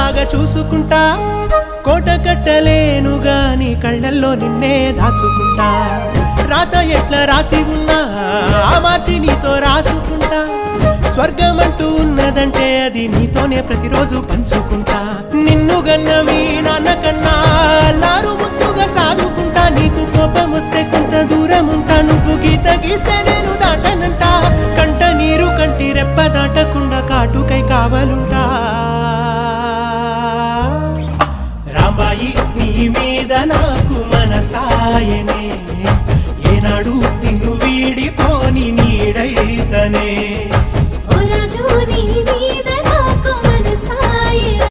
బాగా చూసుకుంటా కోట కట్టలేను గాని కళ్ళల్లో నిన్నే దాచుకుంటా రాత ఎట్లా రాసి ఉన్నా ఆ మార్చి నీతో రాసుకుంటా స్వర్గమంటూ ఉన్నదంటే అది నీతోనే ప్రతిరోజు పంచుకుంటా నిన్ను గన్న మీ నాన్న కన్నా లారు ముద్దుగా సాదుకుంటా నీకు కోపం వస్తే కొంత దూరం ఉంటా నువ్వు గీత గీస్తే నేను దాటనంట కంట నీరు కంటి రెప్ప దాటకుండా కాటుకై కావలుంటా రాంబాయి నీ మీద నాకు మనసాయనే ఏనాడు నిన్ను వీడిపోని నీడైతనే ఓ రాజు నీ మీద